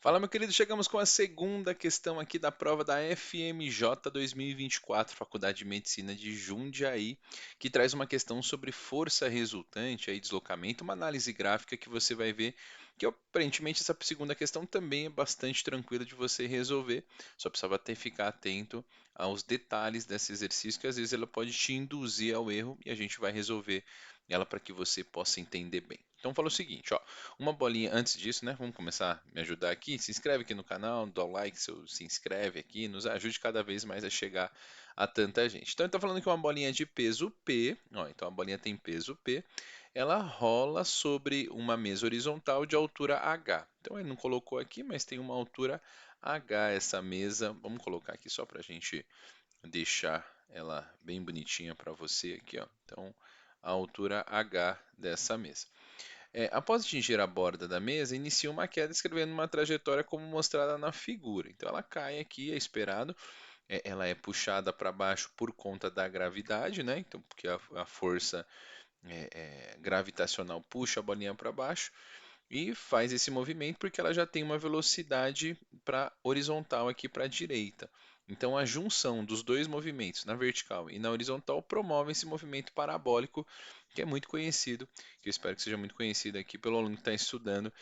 Fala, meu querido, chegamos com a segunda questão aqui da prova da FMJ 2024, Faculdade de Medicina de Jundiaí, que traz uma questão sobre força resultante, aí deslocamento, uma análise gráfica que você vai ver que aparentemente essa segunda questão também é bastante tranquila de você resolver, só precisava ter ficar atento aos detalhes desse exercício, que às vezes ela pode te induzir ao erro e a gente vai resolver ela para que você possa entender bem. Então fala o seguinte, ó, uma bolinha antes disso, né? Vamos começar a me ajudar aqui. Se inscreve aqui no canal, dá o like, se inscreve aqui, nos ajude cada vez mais a chegar a tanta gente. Então, ele está falando que uma bolinha de peso P, ó, então a bolinha tem peso P, ela rola sobre uma mesa horizontal de altura H. Então, ele não colocou aqui, mas tem uma altura H essa mesa. Vamos colocar aqui só para a gente deixar ela bem bonitinha para você aqui, ó. Então, a altura H dessa mesa. Após atingir a borda da mesa, inicia uma queda escrevendo uma trajetória como mostrada na figura. Então ela cai aqui, é esperado. Ela é puxada para baixo por conta da gravidade, né? Então, porque a força gravitacional puxa a bolinha para baixo e faz esse movimento porque ela já tem uma velocidade para horizontal aqui para a direita. Então a junção dos dois movimentos, na vertical e na horizontal, promove esse movimento parabólico, que é muito conhecido, que eu espero que seja muito conhecido aqui pelo aluno que está estudando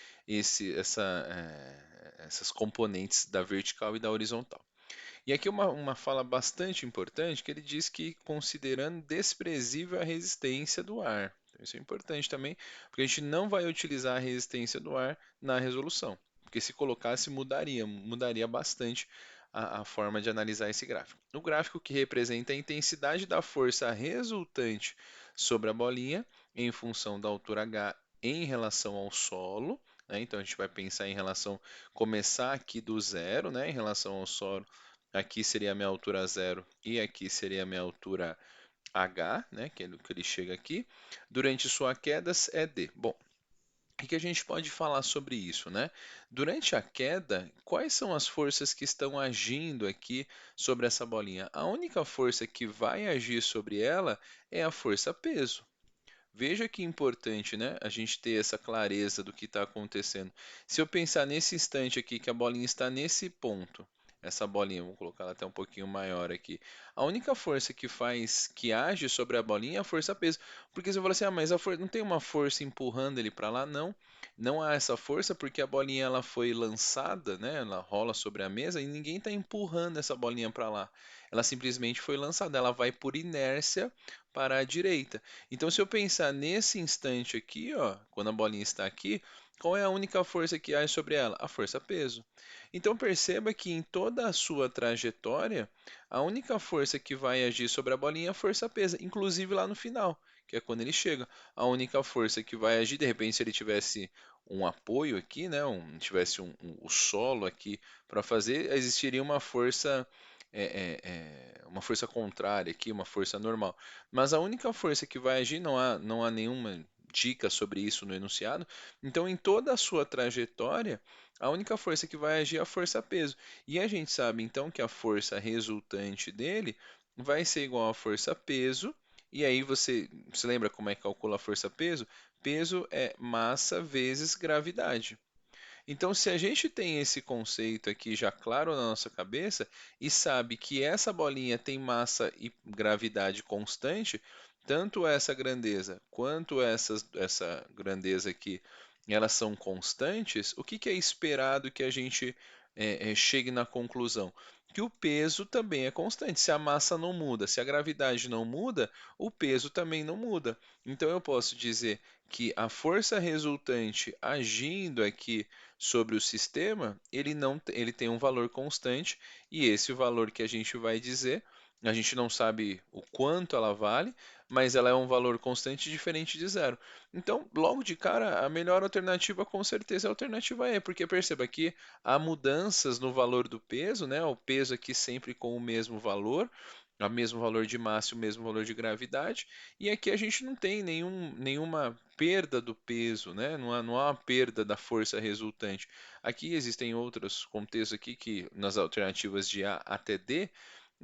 essas componentes da vertical e da horizontal. E aqui uma fala bastante importante, que ele diz que considerando desprezível a resistência do ar. Então, isso é importante também, porque a gente não vai utilizar a resistência do ar na resolução, porque se colocasse mudaria bastante a forma de analisar esse gráfico. O gráfico que representa a intensidade da força resultante sobre a bolinha em função da altura H em relação ao solo, né? Então a gente vai pensar em relação, começar aqui do zero, né? Em relação ao solo. Aqui seria a minha altura zero e aqui seria a minha altura H, né, que é do que ele chega aqui. Durante sua queda é D. Bom, o que a gente pode falar sobre isso, né? Durante a queda, quais são as forças que estão agindo aqui sobre essa bolinha? A única força que vai agir sobre ela é a força peso. Veja que importante, né? A gente ter essa clareza do que está acontecendo. Se eu pensar nesse instante aqui, que a bolinha está nesse ponto, essa bolinha, vou colocar ela até um pouquinho maior aqui. A única força que faz, que age sobre a bolinha é a força peso. Porque você fala assim, ah, mas não tem uma força empurrando ele para lá? Não, não há essa força porque a bolinha ela foi lançada, né? Ela rola sobre a mesa e ninguém está empurrando essa bolinha para lá. Ela simplesmente foi lançada, ela vai por inércia para a direita. Então, se eu pensar nesse instante aqui, ó, quando a bolinha está aqui, qual é a única força que age sobre ela? A força peso. Então, perceba que em toda a sua trajetória, a única força que vai agir sobre a bolinha é a força peso, inclusive lá no final, que é quando ele chega. A única força que vai agir, de repente, se ele tivesse um apoio aqui, né, tivesse o solo aqui para fazer, existiria uma força contrária aqui, uma força normal. Mas a única força que vai agir, não há nenhuma dica sobre isso no enunciado. Então, em toda a sua trajetória, a única força que vai agir é a força peso. E a gente sabe então que a força resultante dele vai ser igual à força peso. E aí você lembra como é que calcula a força peso? Peso é massa vezes gravidade. Então, se a gente tem esse conceito aqui já claro na nossa cabeça e sabe que essa bolinha tem massa e gravidade constante, tanto essa grandeza quanto essa grandeza aqui, elas são constantes, o que que é esperado que a gente chegue na conclusão? Que o peso também é constante. Se a massa não muda, se a gravidade não muda, o peso também não muda. Então eu posso dizer que a força resultante agindo aqui sobre o sistema, ele não, ele tem um valor constante e esse valor que a gente vai dizer, a gente não sabe o quanto ela vale, mas ela é um valor constante diferente de zero. Então, logo de cara, a melhor alternativa com certeza é a alternativa E, porque perceba que há mudanças no valor do peso, né? O peso aqui sempre com o mesmo valor de massa e o mesmo valor de gravidade, e aqui a gente não tem nenhuma perda do peso, né? Não há uma perda da força resultante. Aqui existem outros contextos aqui que nas alternativas de A até D,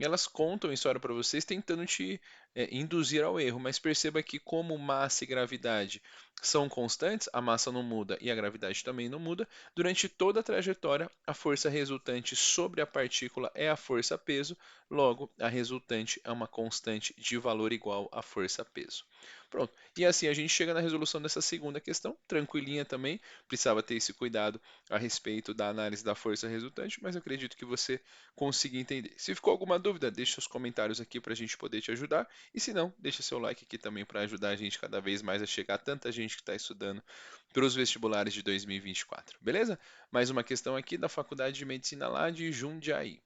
elas contam a história para vocês tentando te induzir ao erro, mas perceba que como massa e gravidade são constantes, a massa não muda e a gravidade também não muda, durante toda a trajetória, a força resultante sobre a partícula é a força-peso, logo, a resultante é uma constante de valor igual à força-peso. Pronto. E assim a gente chega na resolução dessa segunda questão, tranquilinha também, precisava ter esse cuidado a respeito da análise da força resultante, mas eu acredito que você consiga entender. Se ficou alguma dúvida, deixe seus comentários aqui para a gente poder te ajudar. E se não, deixa seu like aqui também para ajudar a gente cada vez mais a chegar a tanta gente que está estudando para os vestibulares de 2024, beleza? Mais uma questão aqui da Faculdade de Medicina lá de Jundiaí.